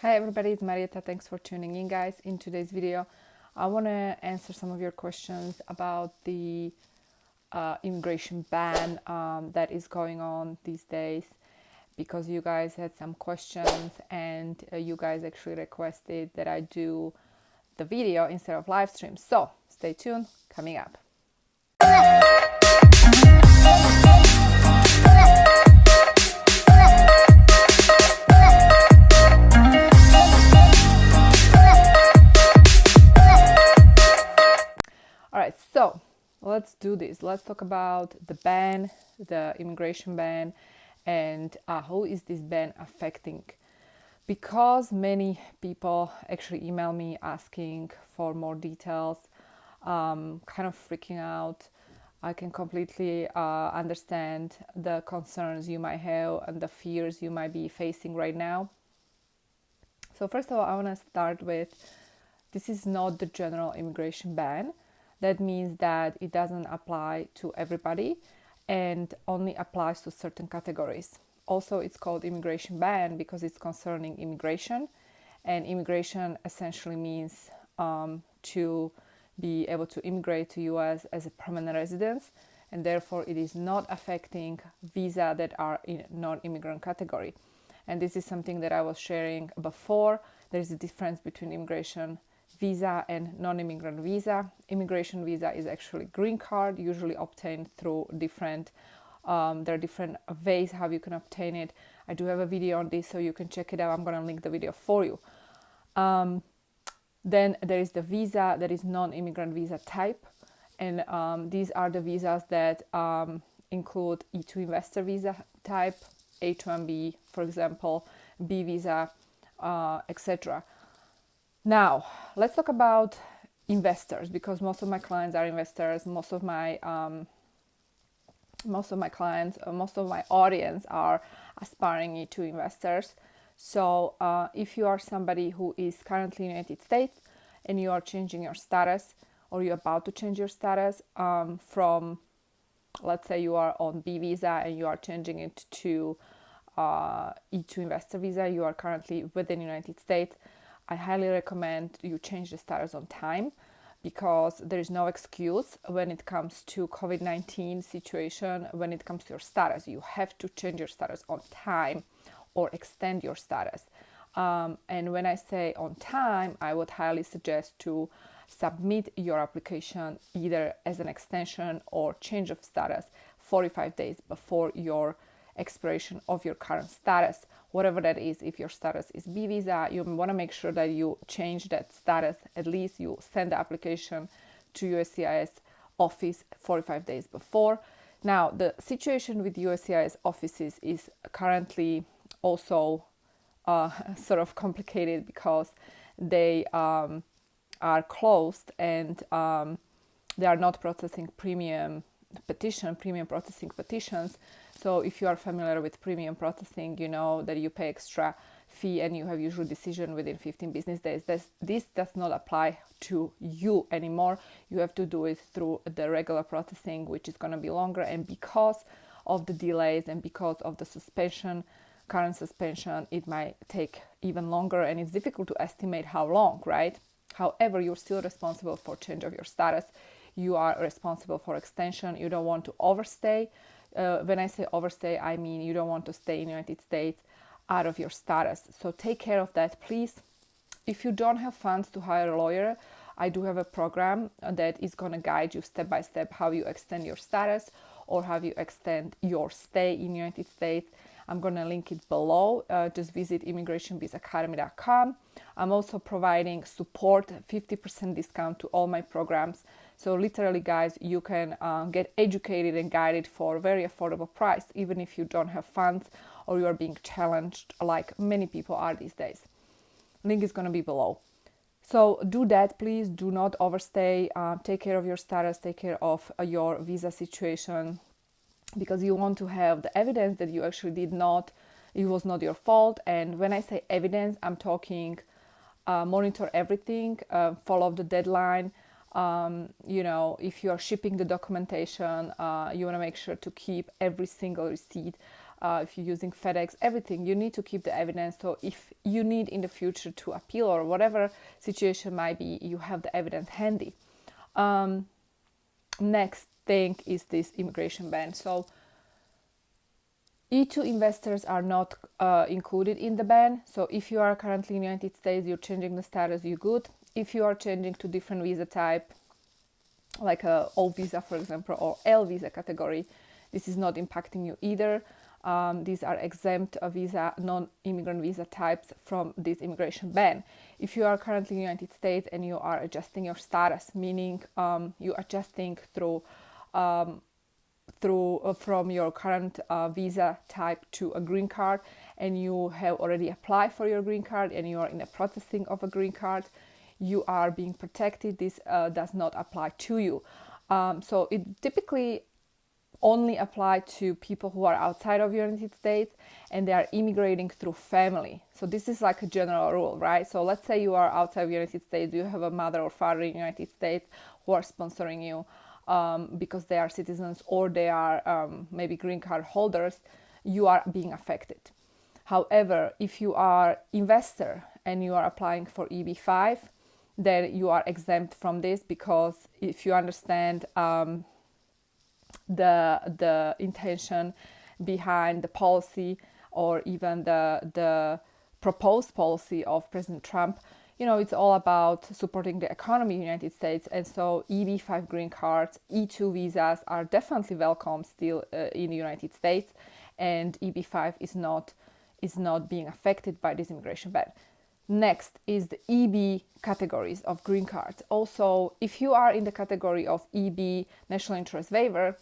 Hi everybody, it's Marieta. Thanks for tuning in, guys. In today's video, I want to answer some of your questions about the immigration ban that is going on these days, because you guys had some questions and you guys actually requested that I do the video instead of live stream. So stay tuned, coming up. All right, so let's do this. Let's talk about the ban, the immigration ban, and how is this ban affecting? Because many people actually email me asking for more details, kind of freaking out. I can completely understand the concerns you might have and the fears you might be facing right now. So first of all, I want to start with, this is not the general immigration ban. That means that it doesn't apply to everybody and only applies to certain categories. Also, it's called immigration ban because it's concerning immigration, and immigration essentially means to be able to immigrate to US as a permanent residence, and therefore it is not affecting visa that are in non-immigrant category. And this is something that I was sharing before. There's a difference between immigration visa and non-immigrant visa. Immigration visa is actually green card, usually obtained through different there are different ways how you can obtain it. I do have a video on this, so you can check it out. I'm going to link the video for you. Then there is the visa that is non-immigrant visa type, and these are the visas that include E2 investor visa type, H1B, for example, B visa, etc. Now, let's talk about investors, because most of my clients are investors. Most of my clients, most of my audience are aspiring E2 investors. So if you are somebody who is currently in the United States and you are changing your status, or you're about to change your status from, let's say you are on B visa and you are changing it to E2 investor visa, you are currently within the United States, I highly recommend you change the status on time, because there is no excuse when it comes to COVID-19 situation. When it comes to your status, you have to change your status on time or extend your status. And when I say on time, I would highly suggest to submit your application either as an extension or change of status 45 days before your expiration of your current status, whatever that is. If your status is B visa, you want to make sure that you change that status. At least you send the application to USCIS office 45 days before. Now, the situation with USCIS offices is currently also sort of complicated, because they are closed and they are not processing premium processing petitions. So if you are familiar with premium processing, you know that you pay extra fee and you have usually decision within 15 business days. This does not apply to you anymore. You have to do it through the regular processing, which is going to be longer. And because of the delays and because of the current suspension, it might take even longer, and it's difficult to estimate how long, right? However, you're still responsible for change of your status. You are responsible for extension. You don't want to overstay. When I say overstay, I mean you don't want to stay in the United States out of your status. So take care of that, please. If you don't have funds to hire a lawyer, I do have a program that is going to guide you step by step how you extend your status or how you extend your stay in the United States. I'm going to link it below. Just visit immigrationbizacademy.com. I'm also providing support, 50% discount to all my programs. So literally, guys, you can get educated and guided for a very affordable price, even if you don't have funds or you are being challenged like many people are these days. Link is going to be below. So do that, please. Do not overstay. Take care of your status. Take care of your visa situation, because you want to have the evidence that you actually it was not your fault. And when I say evidence, I'm talking monitor everything, follow the deadline. If you are shipping the documentation, you want to make sure to keep every single receipt if you're using FedEx, everything, you need to keep the evidence. So if you need in the future to appeal or whatever situation might be, you have the evidence handy. Next thing is this immigration ban. So E2 investors are not included in the ban. So if you are currently in the United States, you're changing the status, you're good. If you are changing to different visa type, like a O visa, for example, or L visa category, this is not impacting you either. These are exempt visa, non-immigrant visa types from this immigration ban. If you are currently in the United States and you are adjusting your status, meaning you're adjusting from your current visa type to a green card, and you have already applied for your green card and you are in the processing of a green card, you are being protected. This does not apply to you. So it typically only apply to people who are outside of the United States and they are immigrating through family. So this is like a general rule, right? So let's say you are outside of the United States, you have a mother or father in the United States who are sponsoring you because they are citizens or they are maybe green card holders, you are being affected. However, if you are investor and you are applying for EB-5, then you are exempt from this, because if you understand the intention behind the policy or even the proposed policy of President Trump, it's all about supporting the economy in the United States. And so EB-5 green cards, E2 visas are definitely welcome still in the United States, and EB-5 is not being affected by this immigration ban. Next is the EB categories of green cards. Also, if you are in the category of EB, national interest waiver,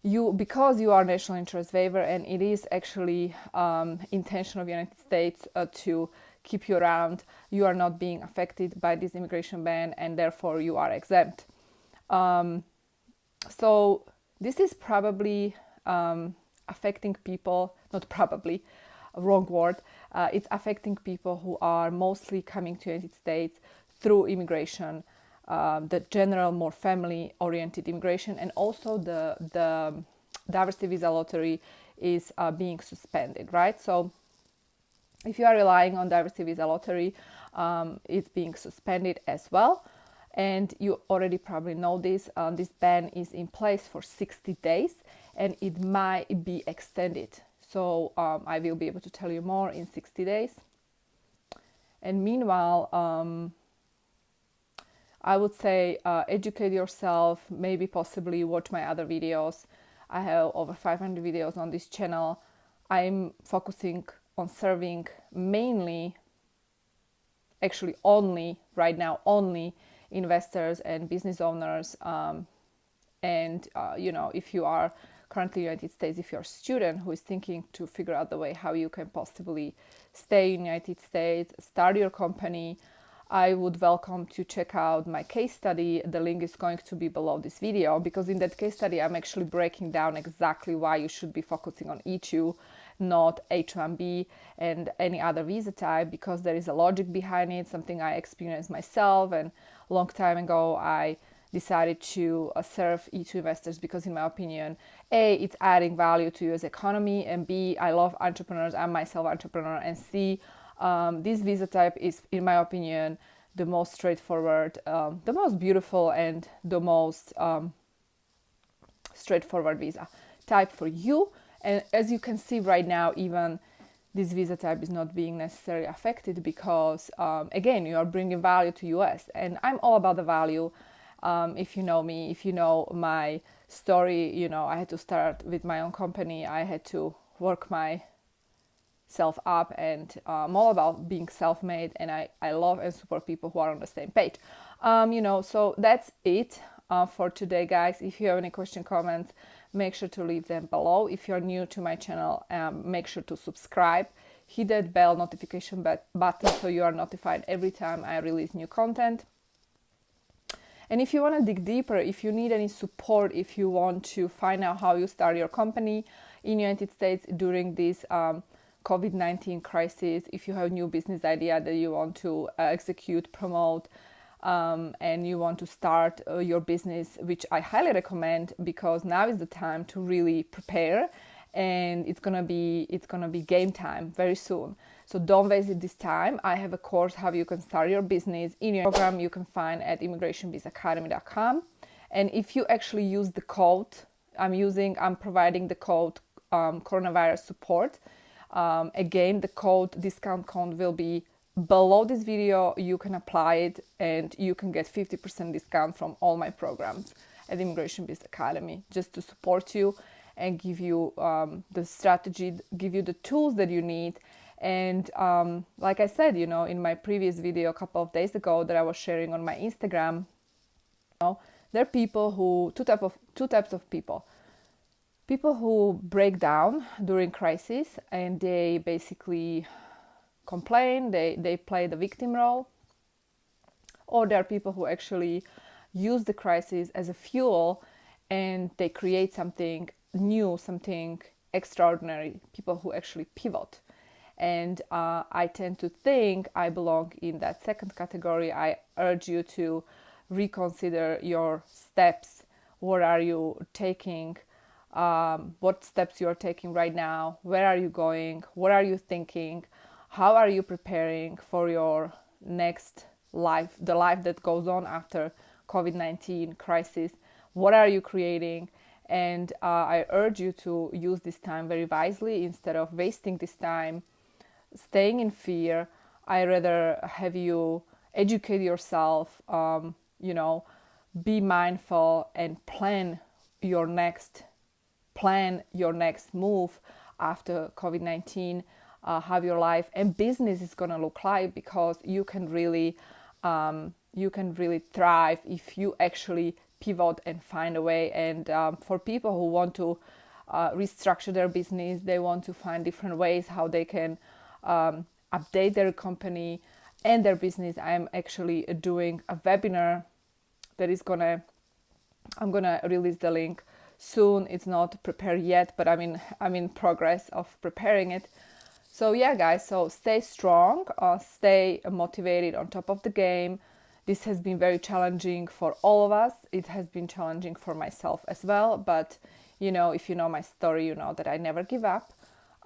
because you are national interest waiver, and it is actually intention of the United States to keep you around, you are not being affected by this immigration ban, and therefore you are exempt. So this is probably affecting people, not probably, wrong word. It's affecting people who are mostly coming to the United States through immigration, the general, more family-oriented immigration, and also the diversity visa lottery is being suspended, right? So if you are relying on diversity visa lottery, it's being suspended as well. And you already probably know this. This ban is in place for 60 days, and it might be extended. So I will be able to tell you more in 60 days. And meanwhile, I would say educate yourself, maybe possibly watch my other videos. I have over 500 videos on this channel. I'm focusing on serving mainly, actually only, right now, only investors and business owners. If you are currently in the United States, if you're a student who is thinking to figure out the way how you can possibly stay in the United States, start your company, I would welcome to check out my case study. The link is going to be below this video, because in that case study, I'm actually breaking down exactly why you should be focusing on E2, not H1B and any other visa type, because there is a logic behind it, something I experienced myself. And a long time ago, I decided to serve E2 investors because, in my opinion, A, it's adding value to US economy, and B, I love entrepreneurs, I'm myself an entrepreneur, and C, this visa type is, in my opinion, the most straightforward, the most beautiful, and the most straightforward visa type for you. And as you can see right now, even this visa type is not being necessarily affected because, again, you are bringing value to US, and I'm all about the value. If you know me, if you know my story, I had to start with my own company. I had to work myself up, and I'm all about being self-made, and I love and support people who are on the same page. So that's it for today, guys. If you have any question, comments, make sure to leave them below. If you're new to my channel, make sure to subscribe. Hit that bell notification button so you are notified every time I release new content. And if you want to dig deeper, if you need any support, if you want to find out how you start your company in the United States during this COVID-19 crisis, if you have a new business idea that you want to execute, promote, and you want to start your business, which I highly recommend, because now is the time to really prepare and it's gonna be game time very soon. So don't waste this time. I have a course how you can start your business in your program. You can find at immigrationbizacademy.com. And if you actually use the code I'm providing the code coronavirus support. Again, the discount code will be below this video. You can apply it and you can get 50% discount from all my programs at Immigration Biz Academy, just to support you and give you the strategy, give you the tools that you need. And like I said, in my previous video a couple of days ago that I was sharing on my Instagram, there are people who, two types of people. People who break down during crisis and they basically complain, they play the victim role. Or there are people who actually use the crisis as a fuel and they create something new, something extraordinary. People who actually pivot. And I tend to think I belong in that second category. I urge you to reconsider your steps. What are you taking? What steps you are taking right now? Where are you going? What are you thinking? How are you preparing for your next life, the life that goes on after COVID-19 crisis? What are you creating? And I urge you to use this time very wisely instead of wasting this time staying in fear. I rather have you educate yourself, be mindful and plan your next move after COVID-19, how your life and business is going to look like, because you can really thrive if you actually pivot and find a way. And for people who want to restructure their business, they want to find different ways how they can update their company and their business. I'm actually doing a webinar that is I'm gonna release the link soon. It's not prepared yet, but I'm in progress of preparing it. So yeah, guys, so stay strong, stay motivated, on top of the game. This has been very challenging for all of us. It has been challenging for myself as well, but if you know my story, you know that I never give up.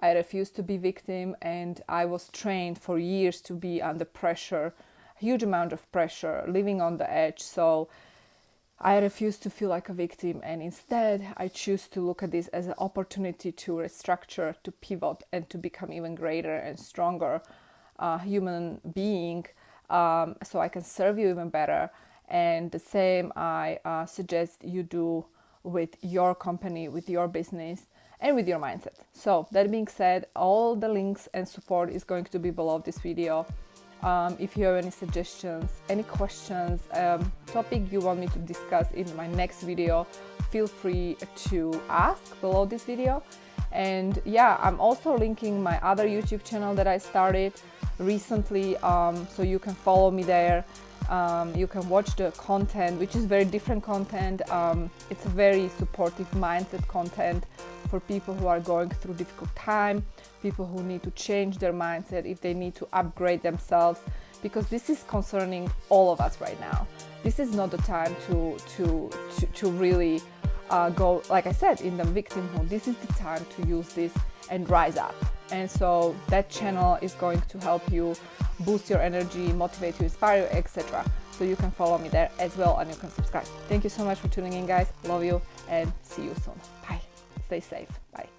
I refuse to be victim, and I was trained for years to be under pressure, huge amount of pressure, living on the edge. So I refuse to feel like a victim, and instead I choose to look at this as an opportunity to restructure, to pivot, and to become even greater and stronger human being, so I can serve you even better. And the same I suggest you do with your company, with your business, and with your mindset. So that being said, all the links and support is going to be below this video. If you have any suggestions, any questions, topic you want me to discuss in my next video, feel free to ask below this video. And yeah, I'm also linking my other YouTube channel that I started recently, so you can follow me there. You can watch the content, which is very different content. It's a very supportive mindset content for people who are going through difficult time, people who need to change their mindset, if they need to upgrade themselves, because this is concerning all of us right now. This is not the time to really go, like I said, in the victimhood. This is the time to use this and rise up. And so that channel is going to help you boost your energy, motivate you, inspire you, etc. So you can follow me there as well, and you can subscribe. Thank you so much for tuning in, guys. Love you and see you soon. Bye. Stay safe. Bye.